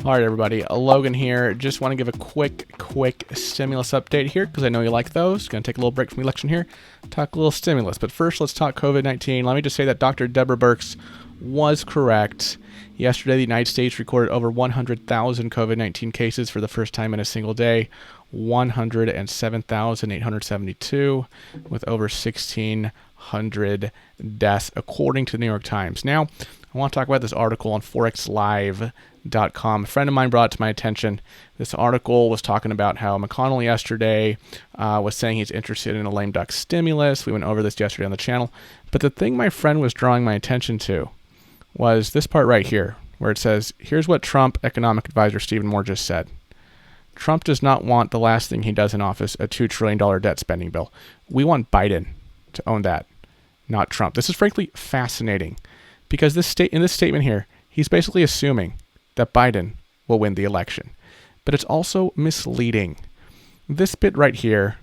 All right, everybody. Logan here. Just want to give a quick stimulus update here because I know you like those. Going to take a little break from the election here, talk a little stimulus. But first, let's talk COVID-19. Let me just say that Dr. Deborah Birx was correct. Yesterday, the United States recorded over 100,000 COVID-19 cases for the first time in a single day, 107,872, with over 1,600 deaths, according to the New York Times. Now, I want to talk about this article on forexlive.com. A friend of mine brought it to my attention. This article was talking about how McConnell yesterday was saying he's interested in a lame duck stimulus. We went over this yesterday on the channel. But the thing my friend was drawing my attention to was this part right here, where it says, here's what Trump economic advisor Stephen Moore just said. Trump does not want the last thing he does in office, a $2 trillion debt spending bill. We want Biden to own that, not Trump. This is frankly fascinating because in this statement here, he's basically assuming that Biden will win the election. But it's also misleading. This bit right here,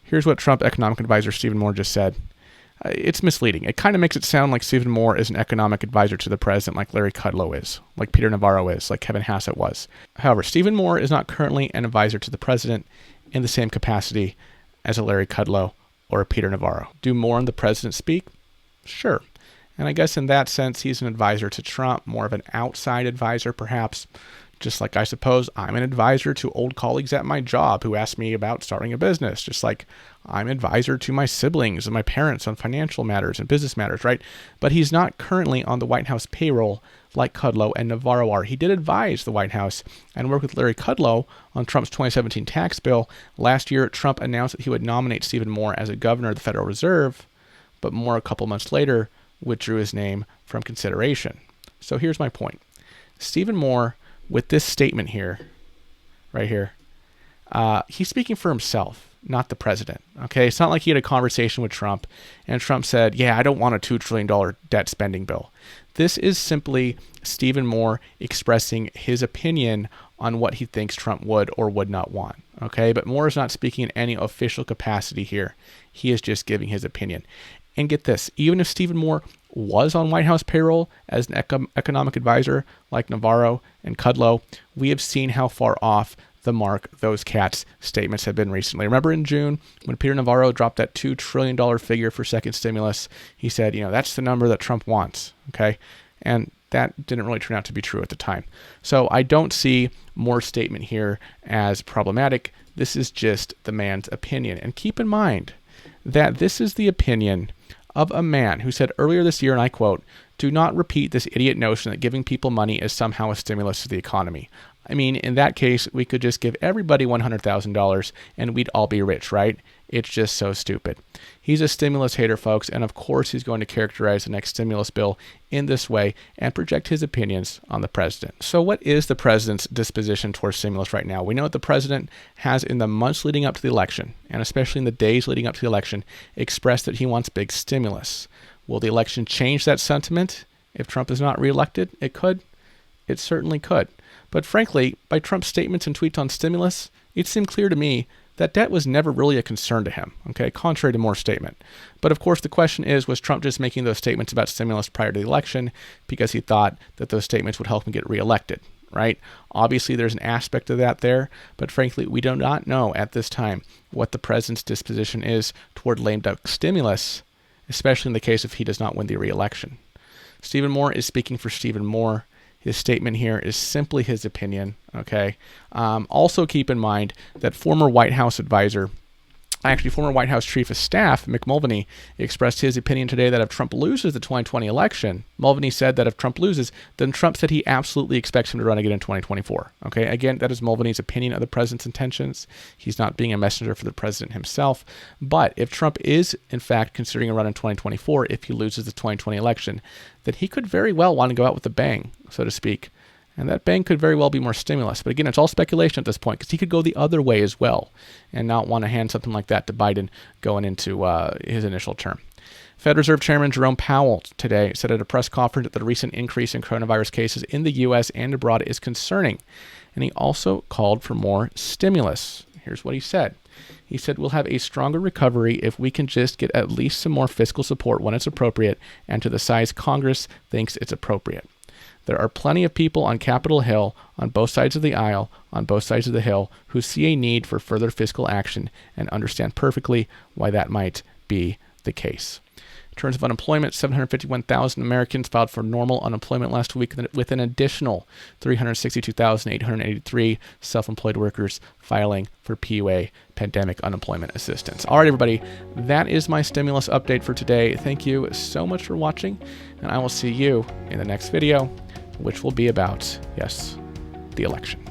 here's what Trump economic advisor Stephen Moore just said. It's misleading. It kind of makes it sound like Stephen Moore is an economic advisor to the president like Larry Kudlow is, like Peter Navarro is, like Kevin Hassett was. However, Stephen Moore is not currently an advisor to the president in the same capacity as a Larry Kudlow or a Peter Navarro. Do Moore and the president speak? Sure. And I guess in that sense, he's an advisor to Trump, more of an outside advisor perhaps, just like I suppose I'm an advisor to old colleagues at my job who ask me about starting a business, just like I'm an advisor to my siblings and my parents on financial matters and business matters, right? But he's not currently on the White House payroll like Kudlow and Navarro are. He did advise the White House and work with Larry Kudlow on Trump's 2017 tax bill. Last year, Trump announced that he would nominate Stephen Moore as a governor of the Federal Reserve, but Moore a couple months later withdrew his name from consideration. So here's my point. Stephen Moore, with this statement here, right here, he's speaking for himself, not the president. Okay, it's not like he had a conversation with Trump and Trump said, yeah, I don't want a $2 trillion debt spending bill. This is simply Stephen Moore expressing his opinion on what he thinks Trump would or would not want. Okay, but Moore is not speaking in any official capacity here. He is just giving his opinion. And get this, even if Stephen Moore was on White House payroll as an economic advisor like Navarro and Kudlow, we have seen how far off the mark those cats' statements have been recently. Remember in June when Peter Navarro dropped that $2 trillion figure for second stimulus, he said, that's the number that Trump wants, okay? And that didn't really turn out to be true at the time. So I don't see Moore's statement here as problematic. This is just the man's opinion. And keep in mind that this is the opinion of a man who said earlier this year, and I quote, "Do not repeat this idiot notion that giving people money is somehow a stimulus to the economy." I mean, in that case, we could just give everybody $100,000 and we'd all be rich, right? It's just so stupid. He's a stimulus hater, folks, and of course he's going to characterize the next stimulus bill in this way and project his opinions on the president. So what is the president's disposition towards stimulus right now? We know that the president has, in the months leading up to the election, and especially in the days leading up to the election, expressed that he wants big stimulus. Will the election change that sentiment if Trump is not reelected? It could. It certainly could. But frankly, by Trump's statements and tweets on stimulus, it seemed clear to me that debt was never really a concern to him, okay, contrary to Moore's statement. But of course, the question is, was Trump just making those statements about stimulus prior to the election because he thought that those statements would help him get reelected, right? Obviously, there's an aspect of that there, but frankly, we do not know at this time what the president's disposition is toward lame duck stimulus, especially in the case if he does not win the reelection. Stephen Moore is speaking for Stephen Moore. His statement here is simply his opinion, okay? Also keep in mind that former White House Chief of Staff, Mick Mulvaney, expressed his opinion today that if Trump loses the 2020 election, Mulvaney said that if Trump loses, then Trump said he absolutely expects him to run again in 2024, okay? Again, that is Mulvaney's opinion of the president's intentions. He's not being a messenger for the president himself. But if Trump is, in fact, considering a run in 2024, if he loses the 2020 election, then he could very well want to go out with a bang, so to speak. And that bang could very well be more stimulus. But again, it's all speculation at this point because he could go the other way as well and not want to hand something like that to Biden going into his initial term. Fed Reserve Chairman Jerome Powell today said at a press conference that the recent increase in coronavirus cases in the U.S. and abroad is concerning. And he also called for more stimulus. Here's what he said. He said, "We'll have a stronger recovery if we can just get at least some more fiscal support when it's appropriate and to the size Congress thinks it's appropriate." There are plenty of people on Capitol Hill, on both sides of the aisle, on both sides of the Hill, who see a need for further fiscal action and understand perfectly why that might be the case. In terms of unemployment, 751,000 Americans filed for normal unemployment last week, with an additional 362,883 self-employed workers filing for PUA, pandemic unemployment assistance. All right, everybody, that is my stimulus update for today. Thank you so much for watching, and I will see you in the next video, which will be about, yes, the election.